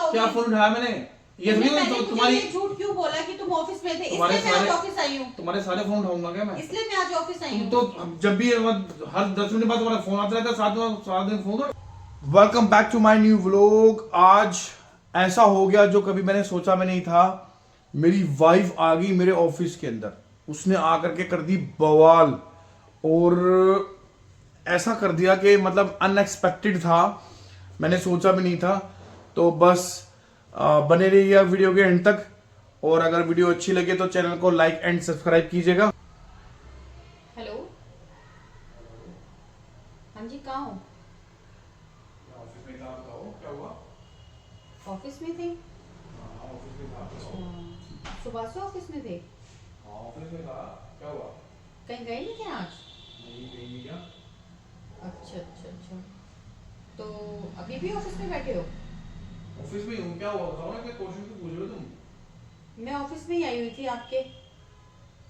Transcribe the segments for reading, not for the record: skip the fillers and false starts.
हो क्या गई? फोन उठाया मैंने? ये तुमने नहीं पहले तो मुझे तुम्हारी ये झूठ क्यों बोला कि तुम ऑफिस में थे? तुम्हारे इसलिए मैं आज सारे ऑफिस आई हूँ। तुम्हारे सारे फोन उठाऊंगा क्या मैं? इसलिए मैं आज ऑफिस आई तुम हूँ। तो जब भी हर 10 मिनट बाद तुम्हारा फोन आता रहता है, साथ में phone. Welcome back to my new vlog. आज ऐसा हो गया जो कभी मैंने सोचा में नहीं था। मेरी वाइफ आ गई मेरे ऑफिस के अंदर, उसने आकर के कर दी बवाल, और ऐसा कर दिया कि मतलब अनएक्सपेक्टेड था, मैंने सोचा भी नहीं था। तो बस बने रहिए वीडियो के एंड तक, और अगर वीडियो अच्छी लगे तो चैनल को लाइक एंड सब्सक्राइब कीजिएगा। हेलो, हाँ जी, कहाँ हो? ऑफिस में था, बताओ क्या हुआ? ऑफिस में थे? ऑफिस में था, अच्छा, सुबह से ऑफिस में थे? ऑफिस में था, क्या हुआ? कहीं गए नहीं थे आज? नहीं, कहीं नहीं गया। अच्छा अच्छा अच्छा, तो अभी भी ऑफिस में बैठे हो? ऑफिस में हूँ, क्या हुआ बताओ ना, क्या क्वेश्चन क्यों पूछ रहे हो तुम? मैं ऑफिस में ही आई हुई थी आपके।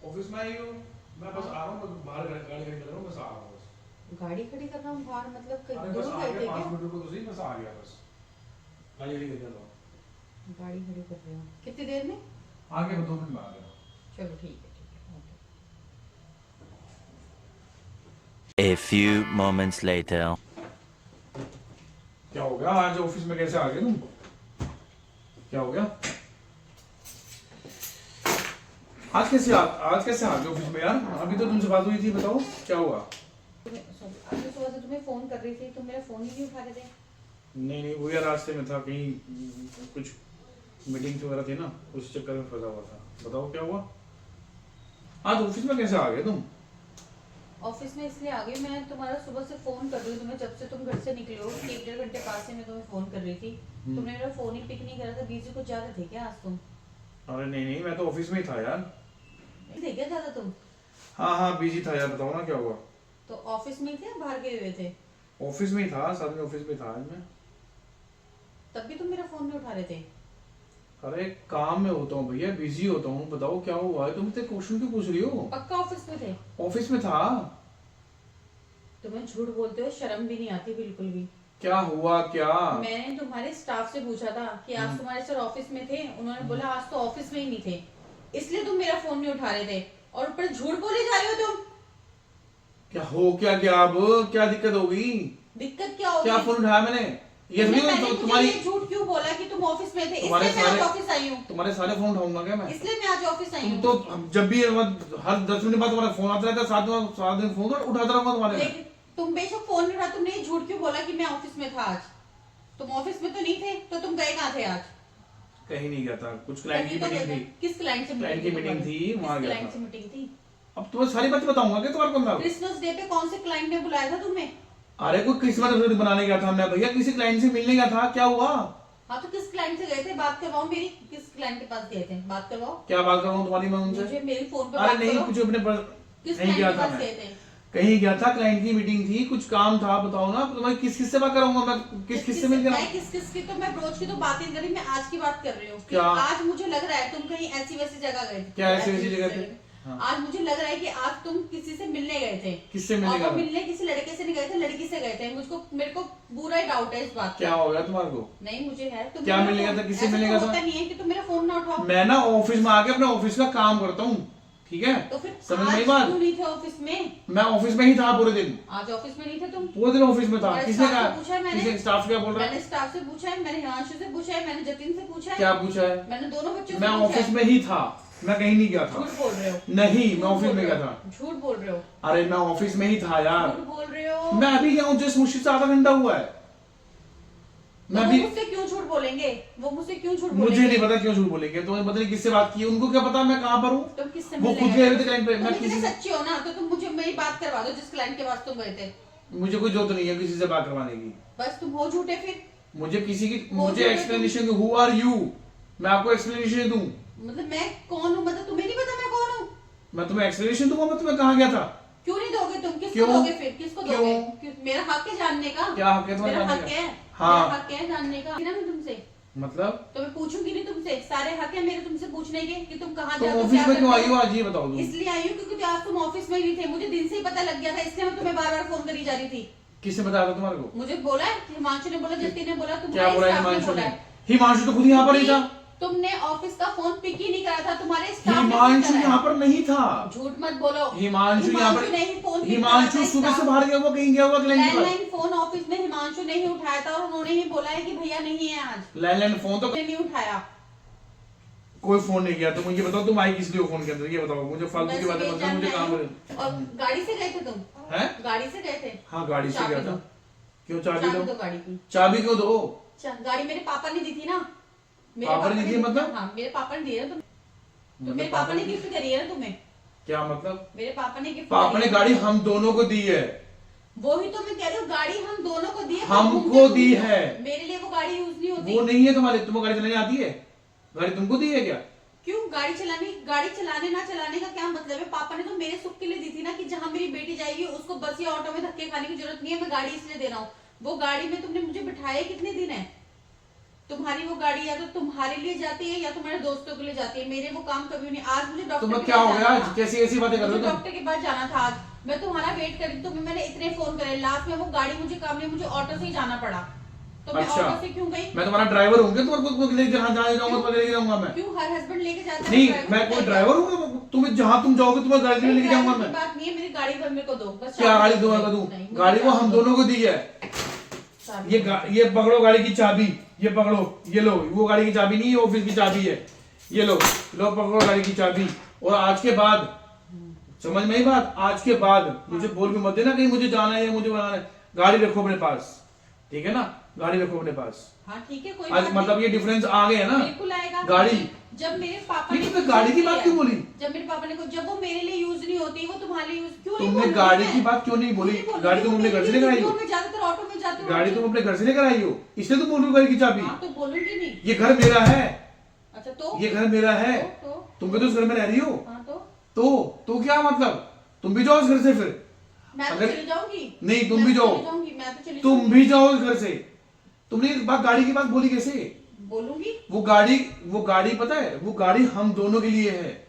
ऑफिस में आई हो? मैं बस आ रहा हूँ, बाहर गाड़ी खड़ी कर रहा हूँ, बस आ रहा हूँ बस। गाड़ी खड़ी कर रहा हूँ बाहर, मतलब अरे कहीं बस दूर आ गए गया, थे 5 क्या? मिनट रुको तो सही, बस आ गया बस। गाड़ी खड़ी कर रहा हूँ। गाड़ी खड़ी कर रहे हो, कितनी देर में? आ गया, 2 मिनट में आ गया। चलो ठीक है okay. A few moments later. क्या हो गया आज ऑफिस में, कैसे आ गए तुम? क्या हो गया आज कैसे आ गए ऑफिस में यार? अभी तो तुमसे बात हुई थी, बताओ क्या हुआ? आज तो सुबह से तुम्हें फोन कर रही थी, तुम मेरा फोन ही नहीं उठा रहे थे। नहीं वो यार रास्ते में था, कहीं कुछ मीटिंग्स वगैरह थी ना, उस चक्कर में फंसा हुआ था। बताओ क्या हुआ आज ऑफिस में, कैसे आ गए तुम? ऑफिस में इसलिए आ गई, मैं तुम्हारा सुबह से फोन कर रही हूँ तुम्हें, जब से तुम घर से निकले हो 1-1.5 घंटे पास से मैं तुम्हें फोन कर रही थी। तुमने मेरा फोन ही पिक नहीं करा था। बिजी कुछ ज्यादा थे क्या आज तुम? अरे नहीं, मैं तो ऑफिस में ही था यार। नहीं थे क्या ज्यादा तुम? हाँ बिजी था यार, बताओ ना क्या हुआ? तो ऑफिस में ही थे या बाहर गए हुए थे? ऑफिस में ही था, साथ में ऑफिस में था आज मैं। तब भी तुम मेरा फोन नहीं उठा रहे थे। अरे काम में होता हूँ भैया, बिजी होता हूँ। बताओ क्या हुआ है? तुम इतने क्वेश्चन क्यों पूछ रही हो? पक्का ऑफिस में थे? ऑफिस में था। तुम्हें झूठ बोलते हो शर्म भी नहीं आती बिल्कुल भी। क्या हुआ क्या? मैंने तुम्हारे स्टाफ से पूछा था कि आज तुम्हारे सर ऑफिस में थे, उन्होंने बोला आज तो ऑफिस में ही नहीं थे, इसलिए तुम मेरा फोन नहीं उठा रहे थे, और ऊपर झूठ बोले जा रहे हो तुम। क्या हो क्या अब क्या दिक्कत हो गई? दिक्कत क्या होगी? क्या फोन उठाया मैंने? ये तुमने नहीं पहले तो मुझे तुम्हारी ये झूठ क्यों बोला कि तुम ऑफिस में थे? तुम्हारे इसलिए मैं आज सारे ऑफिस आई हूँ। तुम्हारे सारे फोन उठाऊंगा क्या मैं? इसलिए मैं आज ऑफिस आई तुम हूँ। तो जब भी हर 10 मिनट बाद तुम्हारा फोन आता रहता है, साथ में फोन उठाता रहूंगा तुम्हारे में। लेकिन तुम बेशक फोन नहीं उठा, तुमने ये झूठ क्यों बोला कि मैं ऑफिस में था आज? तुम ऑफिस में तो नहीं थे, तो तुम गए कहाँ थे आज? कहीं नहीं गया था, कुछ क्लाइंट की मीटिंग थी। किस क्लाइंट से क्लाइंट की मीटिंग थी, वहां गया क्लाइंट से था। मीटिंग थी? अब तुम्हें सारी बातें बताऊंगा क्या तुम्हारे को? क्रिसमस डे पे कौन से क्लाइंट ने बुलाया था तुम्हें? अरे कोई क्रिसमस बनाने गया था मैं भैया, किसी क्लाइंट से मिलने गया था। क्या हुआ? हाँ तो किस क्लाइंट से गए थे? बात करवाओ मेरी। किस क्लाइंट के पास गए थे? बात करवाओ। क्या बात कर रहा हूँ तुम्हारी मैं मुझे उनसे? मेरे फोन पे अरे बात नहीं, करो। कुछ अपने किस कहीं क्लाइंट गया के था पास मैं, गए थे? कहीं गया था, क्लाइंट की मीटिंग थी, कुछ काम था। बताओ ना तुम्हारी किस से बात कराऊंगा मैं? किस से मिल गया? किस की तो मैं रोज की तो बात ही करी, मैं आज की बात कर रही हूँ। क्या? आज मुझे लग रहा है तुम कहीं ऐसी वैसी जगह गए थे। क्या ऐसी वैसी जगह थे? हाँ। आज मुझे लग रहा है कि आज तुम किसी से मिलने गए थे। किससे मिलने और गया वो था? मिलने किसी लड़के से नहीं गए थे, लड़की से गए थे। मेरे को बुरा ही डाउट है इस बात क्या का। हो गया तुम्हारे को? नहीं मुझे है। तुम क्या मेरा मिलने गया फोन- था? किससे ऐसा मिलने तो गया था? होता नहीं है कि तुम मेरा फोन ना उठाओ। मैं ना ऑफिस में आके अपने ऑफिस का काम करता हूँ, ठीक है? तो फिर समझ आज नहीं बात? क्यों नहीं थे ऑफिस में? मैं ऑफिस में ही था पूरे दिन। आज ऑफिस में नहीं थे तुम? पूरे दिन ऑफिस में था। तुम्हारे किसने स्टाफ कहा? से पूछा है मैंने। किसने? स्टाफ क्या बोल रहा मैंने है? स्टाफ से पूछा है, मैंने हिमांशु से पूछा है, मैंने जतिन से पूछा है। क्या पूछा है? मैंने दोनों बच्चों से मैं पूछा ऑफिस है। में ही था, मैं कहीं नहीं गया था। झूठ बोल रहे हो। नहीं, झूठ मैं ऑफिस बोल में रहे गया हो। था। झूठ बोल रहे हो। अरे मैं ऑफिस में ही था यार। झूठ बोल रहे हो। मैं अभी गया हूँ, जस्ट मुश्किल से आधा घंटा हुआ है। मैं तो अभी वो मुझसे क्यों झूठ बोलेंगे? वो मुझसे क्यों झूठ मुझे बोलेंगे? नहीं पता क्यों झूठ बोलेंगे। तुम्हें पता नहीं किससे बात की, उनको क्या पता मैं कहाँ पर हूँ? तुम किससे वो मिलने खुद गए गए थे? थे क्लाइंट पे। तुम मैं इतने किसी सच्ची हो ना, तो तुम मुझे मेरी बात करवा दो जिस क्लाइंट के पास तुम गए थे। मुझे कोई जरूरत नहीं है किसी से बात करवाने की। बस तुम हो झूठे फिर। मुझे किसी की वो मुझे जो एक्सप्लेनेशन हु आर यू? मैं आपको एक्सप्लेनेशन दूं? मतलब मैं कौन हूँ? मतलब तुम्हें नहीं पता मैं कौन हूँ? मैं तुम्हें एक्सप्लेनेशन दूंगा मैं तुम्हें कहाँ गया था? क्यों नहीं दोगे तुम? किसको क्यों? दोगे फिर? किसको क्यों? दोगे? मेरा हक है जानने का। क्या हक है तुम्हारा मेरा जानने हक का? है। हाँ। मेरा हक है जानने का ना। मैं तुमसे मतलब तो मैं पूछूंगी नहीं तुमसे? सारे हक है मेरे तुमसे पूछने के कि तुम कहाँ तुम जाते हो, ऑफिस क्या में क्यों करते आई हो आज, ये बताओ तुम। इसलिए आई हूँ क्योंकि आज तुम ऑफिस में ही नहीं थे। मुझे दिन से ही पता लग गया था, इसलिए मैं तुम्हें बार बार फोन करी जा रही थी। किसने बताया था तुम्हारे को? मुझे बोला है, हिमांशु ने बोला, जतिन ने बोला, क्या तुम्हारे बोला स्टाफ ने हिमांशु बोला ने? है। हिमांशु तो खुद यहाँ पर ही था। तुमने ऑफिस का फोन पिक ही नहीं करा था, तुम्हारे स्टाफ ने हिमांशु करा है। यहाँ पर नहीं था। झूठ मत बोलो। हिमांशु यहाँ पर नहीं फोन पिक हिमांशु करा था, सुबह से स्टाफ- बाहर गया हुआ, कहीं गया हुआ क्लाइंट पर। लैंडलाइन फोन ऑफिस में हिमांशु ने ही उठाया था और उन्होंने ही बोला है कि भैया नहीं है आज। लैंडलाइन फोन तो नहीं उठाया। कोई फोन नहीं किया। तुम मुझे बताओ, तुम आई किस लिए हो फोन के अंदर, ये बताओ मुझे। फालतू की बातें मत करो, मुझे काम है। और गाड़ी से गए थे तुम? हैं? गाड़ी से गए थे? हाँ गाड़ी से चाबी गया था। दो। क्यों चाबी चाबी दो? दो गाड़ी की। चाबी क्यों दो? गाड़ी मेरे पापा ने दी थी ना। मेरे पापा ने दी थी मतलब? हाँ मेरे पापा ने दी है ना तुम मेरे पापा ने गिफ्ट करी है ना तुम्हें। क्या मतलब? मेरे पापा ने गिफ्ट पापा ने गाड़ी हम दोनों को दी है। वही तो मैं कह रही हूँ, गाड़ी हम दोनों को दी है। हमको दी है। मेरे लिए वो गाड़ी यूज नहीं होती। वो नहीं है तुम्हारे। तुमको गाड़ी चलाने आती है? गाड़ी तुमको दी है क्या? क्यों? गाड़ी चलाने ना चलाने का क्या मतलब है? पापा ने तो मेरे सुख के लिए दी थी ना, कि जहाँ मेरी बेटी जाएगी उसको बस या ऑटो में धक्के खाने की जरूरत नहीं है, मैं गाड़ी इसलिए दे रहा हूँ। वो गाड़ी में तुमने मुझे बिठाया कितने दिन है? तुम्हारी वो गाड़ी या तो तुम्हारे लिए जाती है या तुम्हारे दोस्तों के लिए जाती है। मेरे वो काम कभी नहीं। आज मुझे डॉक्टर तुम्हें के क्या पास हो गया? जाना आज था। कैसी ऐसी बातें कर रहे हो तुम? डॉक्टर के पास जाना था आज। मैं तुम्हारा वेट कर रही थी, तुम्हें मैंने इतने फोन करे, लास्ट में वो गाड़ी मुझे काम नहीं, मुझे ऑटो से ही जाना पड़ा। तो मैं अच्छा। ऑटो से क्यों गई? मैं तुम्हारा ड्राइवर हूँ क्या? तुम्हारे लेके जहाँ जाने जाऊंगा तो लेके जाऊंगा मैं। क्यों? हर हस्बैंड लेके जाता है। नहीं, ड्राइवर मैं होता कोई है। ड्राइवर हूँ? तुम्हें जहाँ तुम जाओगे तुम्हें गाड़ी में लेके जाऊंगा ड्राइवर मैं। की बात नहीं है, मेरी गाड़ी पर मेरे को दो बस। क्या गाड़ी दो? नहीं, मुझे गाड़ी को हम दो। दोनों को दी है। चाबी ये पकड़ो गाड़ी की चाबी। ये पकड़ो, ये लो। वो गाड़ी की चाबी नहीं है, ऑफिस की चाबी है। ये लो पकड़ो गाड़ी की चाबी। और आज के बाद, समझ में आई बात? आज के बाद मुझे बोल के मत देना कहीं मुझे जाना है या मुझे बनाना है। गाड़ी रखो अपने पास, ठीक है ना? गाड़ी रखो अपने पास। हाँ ठीक है, कोई आज बात मतलब नहीं। ये डिफरेंस आ गया ना? बिल्कुल आएगा। गाड़ी जब मेरे पापा ने तुमने गाड़ी की बात क्यों बोली? जब मेरे पापा ने जब वो मेरे लिए यूज नहीं होती, वो तुम्हारे लिए यूज क्यों नहीं तुमने बोलूंगी गाड़ी मैं? की बात क्यों नहीं बोली? क्यों नहीं गाड़ी तुम अपने घर से लेकर आई हो? मैं ज्यादातर ऑटो में जाती हूँ। गाड़ी तुम अपने घर से लेकर आई हो, इसलिए तुम बोल रहे हो गाड़ी की चाबी। हाँ तो बोलूंगी नहीं। ये घर मेरा है। अच्छा तो ये घर मेरा है। तुम भी तो उस घर में रह रही हो। हाँ तो क्या मतलब? तुम भी जाओ उस घर से फिर। मैं तो अगर- चली जाऊंगी। नहीं, तुम भी जाओ। मैं तो चली तुम भी जाओ उस घर से। तुमने ये बात गाड़ी की बात बोली कैसे? बोलूंगी। वो गाड़ी पता है, वो गाड़ी हम दोनों के लिए है,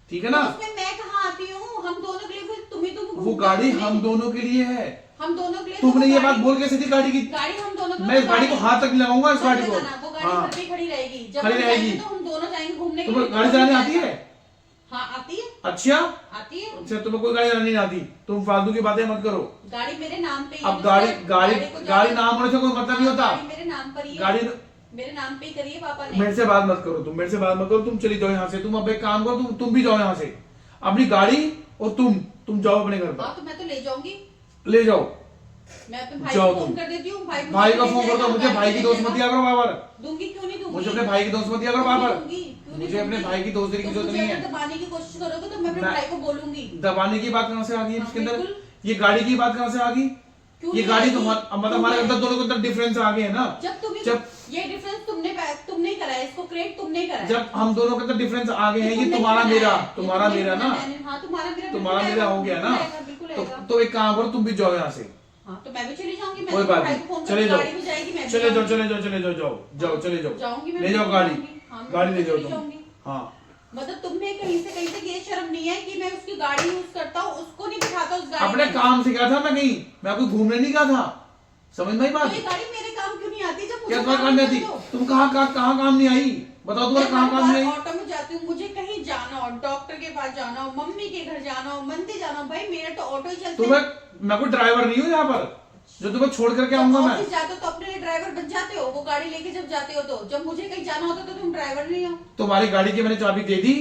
ठीक है ना? उसमें मैं कहाँ आती हूँ? हम दोनों के लिए फिर तुम वो गाड़ी हम दोनों के लिए है। हम दोनों के लिए। तुमने तो ये गाड़ी- बात बोल कैसे दी गाड़ी की? गाड़ी हम दोनों के मैं लिए इस गाड़ी को हाथ तक नहीं लगाऊंगा इस गाड़ी को। वो गाड़ी हाँ, घर पे खड़ी रहेगी। जब खड़ी हम रहेगी। जाएंगे तो हम दोनों जाएंगे घूमने के तुम्हें लिए। गाड़ी चलाने आती है? हाँ आती है। अच्छा आती है। अच्छा, तुम्हें कोई गाड़ी चलानी नहीं आती? तुम फालतू की बातें मत करो। गाड़ी मेरे नाम पे ही अब है। गाड़ी नाम होने से कोई मतलब नहीं होता। गाड़ी मेरे नाम पर ही है। गाड़ी मेरे नाम पे ही करी है पापा ने। मेरे से बात मत करो। तुम मेरे से बात मत करो। तुम चली जाओ यहाँ से। तुम अब एक काम करो, तुम भी जाओ यहाँ से। अपनी गाड़ी और तुम जाओ अपने घर हाँ पर। तो मैं तो ले जाऊंगी। ले जाओ। मैं अपने भाई जाओ को फोन तुम। कर देती हूँ। भाई भाई का फोन कर दो मुझे। भाई की दोस्त मत दिया करो बार। दूंगी क्यों नहीं दूंगी? मुझे अपने भाई की दोस्त मत दिया करो बार। दूंगी, क्यों नहीं मुझे अपने दूंगी? भाई की दोस्ती की तुम जरूरत मुझे नहीं अगर है। दबाने की कोशिश करोगे तो मैं अपने मैं- भाई को बोलूंगी। दबाने की बात कहाँ से आ गई हाँ, इसके अंदर? बिल्कुल। ये गाड़ी की बात कहाँ से आ गई? क्यों ये नहीं गाड़ी आएगी? मतलब हमारे अंदर दोनों के अंदर डिफरेंस आ गए है ना? जब ये डिफरेंस तुमने करा है, इसको क्रिएट तुमने करा है। जब हम दोनों के अंदर डिफरेंस आ गए हैं, ये तुमने तुम्हारा बनाया मेरा है। ये तुम्हारा तुमने मेरा ना, बनाया है। हाँ तुम्हारा मेरा तुम्हारा बिल्कुल मेरा आएगा, हो गया ना? बिल्कुल आएगा। तो एक काम करो, तुम भी जाओ यहाँ से। हाँ तो मैं भी चली जाऊंगी। मैं कोई अपने बात भाई नहीं, को फोन चले करके जाओ। गाड़ी में जाएगी, मैं भी चले जाओ जाऊंगी। चले जाओ चले जाओ जाओ चले जाओ। जाऊंगी मैं, ले जाओ बिल्कुल गाड़ी। जाऊंगी। हाँ, मैं गाड़ी ले जाओ चली तुम। जाऊंगी। हाँ, मतलब तुम्हें कहीं से कहीं तक ये शर्म नहीं है कि मैं उसकी गाड़ी यूज करता हूँ, उसको नहीं बिठाता उस गाड़ी अपने में? काम से गया था मैं कहीं, मैं आपको घूमने नहीं गया था। समझ में आई बात? तो ये गाड़ी मेरे काम क्यों नहीं आती? जब क्या मुझे तुम्हारे काम नहीं आती? तो? तुम कहाँ काम नहीं आई? बताओ तुम्हारा कहाँ काम नहीं आई? ऑटो में जाती हूँ, मुझे कहीं जाना हो, डॉक्टर के पास जाना हो, मम्मी के घर जाना हो, मंदिर जाना हो, भाई मेरा तो ऑटो ही चलते तुम्हें मैं कोई ड्राइवर नहीं हूँ यहाँ पर जो तुम्हें छोड़ करके आऊंगा मैं। ऑफिस जाते हो तो अपने लिए ड्राइवर बन जाते हो, वो गाड़ी लेके जब जाते हो तो। जब मुझे कहीं जाना होता तो तुम ड्राइवर नहीं हो। तुम्हारी गाड़ी की मैंने चाबी दे दी।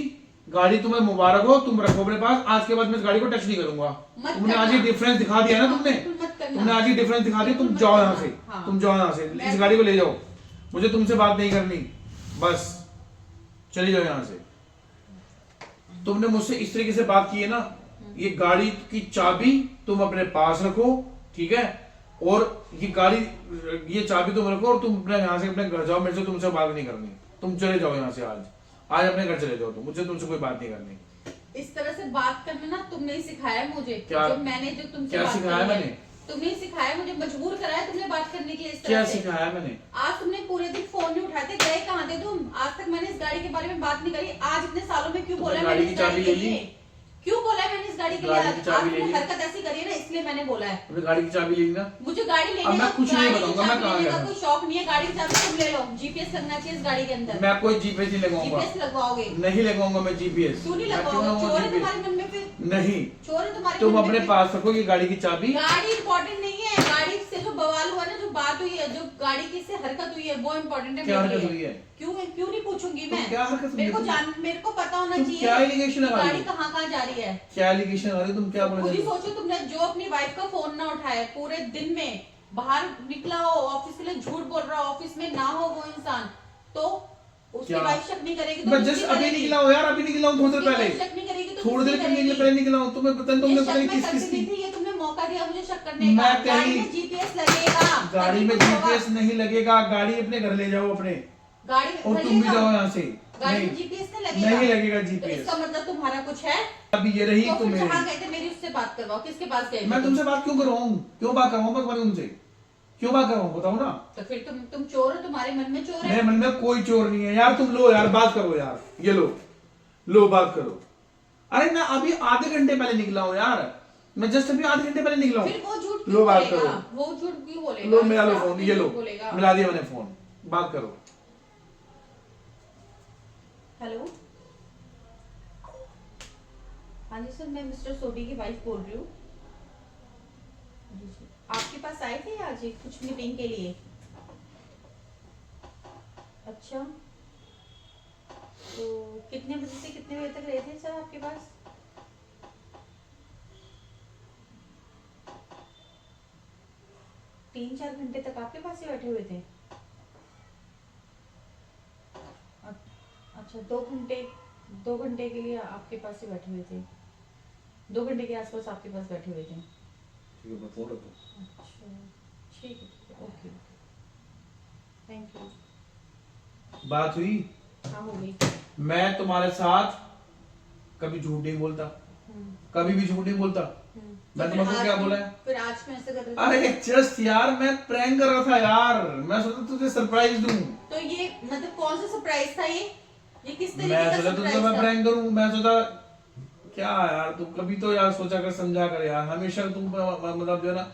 गाड़ी तुम्हें मुबारक हो, तुम रखो अपने पास। आज के बाद मैं इस गाड़ी को टच नहीं करूंगा। मत तुमने आज करना। ये डिफरेंस दिखा दिया ना तुमने। बिल्कुल मत करना। तुमने आज ये डिफरेंस दिखा दिया। तुम बिल्कुल जाओ मत यहाँ करना। से। हाँ। तुम जाओ यहाँ से। मैं- इस गाड़ी को ले जाओ। मुझे तुमसे बात नहीं करनी, बस चली जाओ यहाँ से। तुमने मुझसे इस तरीके से बात की है ना, ये गाड़ी की चाबी तुम अपने पास रखो, ठीक है? और ये गाड़ी, ये चाबी तुम रखो और तुम अपने यहाँ से अपने घर जाओ। मेरे से तुमसे बात नहीं करनी। तुम चले जाओ यहाँ से। आज अपने घर चले जाओ। तुम मुझसे तुमसे कोई बात नहीं करनी। इस तरह से बात करना ना तुमने ही सिखाया है मुझे। क्या? जो तुमसे क्या बात सिखाया करी है। मैंने? तुमने ही सिखाया, मुझे मजबूर कराया तुमने बात करने के लिए इस क्या तरह से। सिखाया मैंने? आज तुमने पूरे दिन फोन नहीं उठाए थे, गए कहाँ थे तुम? आज तक मैंने इस गाड़ी के बारे में बात नहीं करी। आज इतने सालों में क्यों बोला गाड़ी मैंने की इस गाड़ी चाबी के ले ली? लिए? क्यों बोला है मैंने इस गाड़ी के लिए? गाड़ी की चाबी ले आपने ली। हरकत ऐसी करी है ना, इसलिए मैंने बोला है। अपनी गाड़ी की चाबी ली ना। मुझे गाड़ी अब लेने मैं का कुछ नहीं गाड़ी की बताऊंगा, मैं चाबी कहाँ लेने गया का कोई शौक नहीं है। गाड़ी की चाबी तुम ले लो, जीपीएस लगना चाहिए इस गाड़ी के अंदर। मैं कोई जीपीएस नहीं लगवाऊंगा। जीपीएस लगवाओगे? नहीं लगवाऊंगा मैं जीपीएस। क्यों नहीं मैं क्यों लगवाओगे? चोर है लगवाऊंगा तुम्हारे मन में फिर? जीपीएस? नहीं, चोर है तुम्हारे तुम मन में अपने फिर? पास रखो ये गाड़ी की चाबी। गाड़ी इम्पोर्टेंट नहीं है, गाड़ी से जो बवाल हुआ ना, जो बात हुई है, जो गाड़ी की से हरकत हुई है, वो इम्पोर्टेंट है। क्या मेरे हरकत लिए। हुई है? क्यों नहीं पूछूंगी तुम मैं? क्या हरकत मेरे को हुई? मेरे को पता होना तुम चाहिए क्या allegation कि लगा रही गाड़ी हो? कहाँ जा रही है। क्या एलिगेशन आ रही है? तुम क्या बोल खुद रहे ही हो? सोचो, तुमने जो अपनी वाइफ का फोन ना उठाया पूरे दिन में, बाहर निकला हो ऑफिस के लिए, झूठ बोल रहा हो, ऑफिस में ना हो वो इंसान, तो उसकी क्या? वाइफ शक नहीं करेगी तो मैं किसकी जस्ट अभी करेगी? निकला हूँ यार, अभी निकला हूँ थोड़ी देर उसकी पहले। वाइफ शक नहीं करेगी तो थोड़ी देर किसकी करेगी? पहले निकला हूँ। तुम्हें पता नहीं, ये तुमने शक पता नहीं मैं किस करती किस की। नहीं थी, ये तुमने मौका दिया मुझे शक करने का। मैं गाड़ी कहीं- में जीपीएस लगेगा, गाड़ी में तभी कुछ होगा। जीपीएस नहीं लगेगा। गाड़ी अपने घर ले जाओ अपने, गाड़ी और घर तुम भी ले जाओ यहाँ से। गाड़ी नहीं, में जीपीएस नहीं लगेगा। नहीं लगेगा तो जीपीएस। इसका मतलब तुम्हारा कुछ है। अभी ये रही तो तुम फिर मेरी। जहाँ गए थे मेरी उससे बात करवाओ, किसके पास गए थे? मैं तुमसे बात क्यों करवाऊँ? क्यों बात करवाऊँ मैं तुम्हारी उनसे? क्यों बात करवाऊँ बताओ ना। तो फिर तुम चोर हो, तुम्हारे मन में चोर है। मेरे मन में कोई चोर नहीं है यार। तुम लो यार, बात करो यार। ये लो बात करो। अरे मैं अभी आधे घंटे पहले निकला हूँ यार। मैं जस्ट अभी आधे घंटे पहले निकला हूँ। फिर वो झूठ लो क्यों बात बोलेगा? करो। वो झूठ क्यों बोलेगा? लो मिला लो इंसान फोन, क्यों ये लो झूठ बोलेगा? मिला दिया मैंने फोन। बात करो। हेलो, हाँ जी सर, मैं मिस्टर सोडी की वाइफ बोल रही हूँ। जी जी, आपके पास आए थे आज कुछ मीटिंग के लिए? अच्छा, तो कितने बजे से कितने बजे तक रहे थे सर आपके पास? तीन चार घंटे तक आपके पास ही बैठे हुए थे? अच्छा, 2 घंटे के लिए आपके पास ही बैठे हुए थे? 2 घंटे के आसपास आपके पास बैठे हुए थे? ठीक है, मैं फोन रखूं। अच्छा, ठीक है, ओके, थैंक यू। बात हुई? हाँ, हो गई। मैं तुम्हारे साथ कभी झूठ नहीं बोलता, कभी भी झूठ नहीं बोलता। मैं तो तुमको फिर क्या आज बोला में- है? फिर आज में ऐसे कर रहे थे? अरे जस्ट यार, मैं प्रैंक कर रहा था यार। मैं सोचा तुझे सरप्राइज दूं। तो ये मतलब कौन सा सरप्राइज था ये किस तरीके मैं का सोचा तुझे सरप्राइज मैं था? प्रैंक करूं। मैं सोचा क्या यार, तू कभी तो यार सोचा कर, समझा कर यार। हमेशा तुम मतलब जो है ना,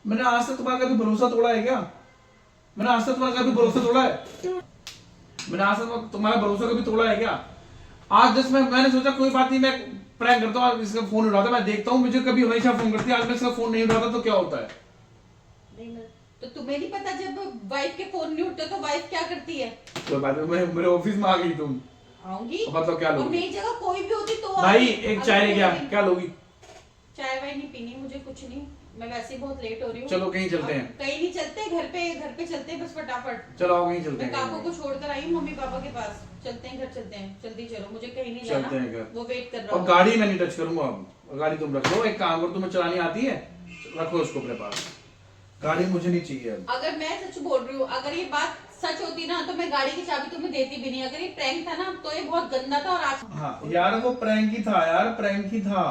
मैंने आज तक तुम्हारा कभी भरोसा तोड़ा है क्या? मैंने आज तक तुम्हारा कभी भरोसा तोड़ा है? मैंने आज तक तुम्हारा भरोसा कभी तोड़ा है क्या? आज जस्ट मैंने सोचा कोई बात नहीं, मैं प्रैंक करता हूँ, इसका फोन उठाता, मैं देखता हूँ मुझे कभी हमेशा फोन करती है, आज मैं इसका फोन नहीं उठाता तो क्या होता है? तो तुम्हें नहीं पता जब वाइफ के फोन नहीं उठते तो वाइफ क्या करती है? कोई बात नहीं, मेरे ऑफिस में आ गई तुम। आऊंगी। मतलब क्या और लोगी? मेरी जगह कोई भी होती तो भाई आती। एक अगर चाय ले कोई क्या? भी- क्या लोगी? चाय वाय नहीं पीनी मुझे, कुछ नहीं, मैं वैसे ही बहुत लेट हो रही हूँ। चलो कहीं चलते हैं। कहीं नहीं चलते, घर पे चलते हैं बस फटाफट। चलो आओ कहीं चलते मैं काकू हैं। को छोड़कर आई हूँ मम्मी पापा के पास। चलते हैं घर, चलते हैं, जल्दी चलो, मुझे कहीं नहीं चलते हैं जाना, घर। वो वेट कर रहा और होगा। गाड़ी मैं नहीं टच करूंगा अब। गाड़ी तुम रख लो। एक काम करो, तुम्हें चलानी आती है, रखो उसको अपने पास। गाड़ी मुझे नहीं चाहिए अब। अगर मैं सच बोल रही हूँ, अगर ये बात सच होती ना तो मैं गाड़ी की चाबी तुम्हें देती भी नहीं। अगर ये प्रैंक था ना तो ये बहुत गंदा था। और आज हाँ यार, वो प्रैंक ही था यार, प्रैंक ही था।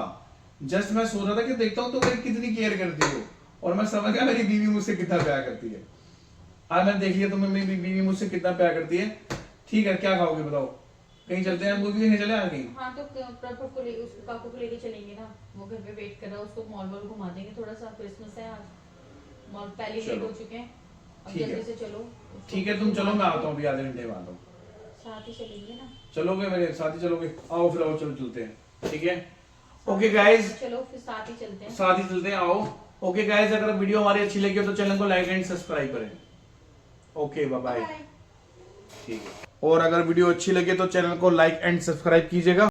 जस्ट मैं सोच रहा था कि देखता हूँ तो मेरी कितनी केयर करती हो, और मैं समझ गया मेरी बीवी मुझसे कितना प्यार करती है। आज मैंने देख लिया तुम्हें, मेरी बीवी मुझसे कितना प्यार करती है। ठीक है, क्या खाओगे बताओ? कहीं चलते हैं, मूवी देखने चले आ कहीं? हाँ, तो प्रभु को लेके, उसको काकू को लेके चलेंगे ना, वो घर पे वेट कर रहा है, उसको मॉल वॉल घुमा देंगे थोड़ा सा। क्रिसमस है आज, मॉल पहले लेट चलो। हो चुके हैं, अब ठीक है। जल्दी से चलो। ठीक है, तुम चलो, मैं आता हूँ अभी आधे घंटे में आता हूँ। साथ ही चलेंगे ना? चलोगे मेरे साथ ही? चलोगे? आओ फिर, आओ चलो चलते हैं। ठीक है, ओके गाइज, चलो फिर साथ ही चलते हैं। साथ ही चलते हैं, आओ। ओके गाइज, अगर वीडियो हमारी अच्छी लगी हो तो चैनल को लाइक एंड सब्सक्राइब करें। Okay, bye bye. बाय। ठीक है, और अगर वीडियो अच्छी लगे तो चैनल को लाइक एंड सब्सक्राइब कीजिएगा।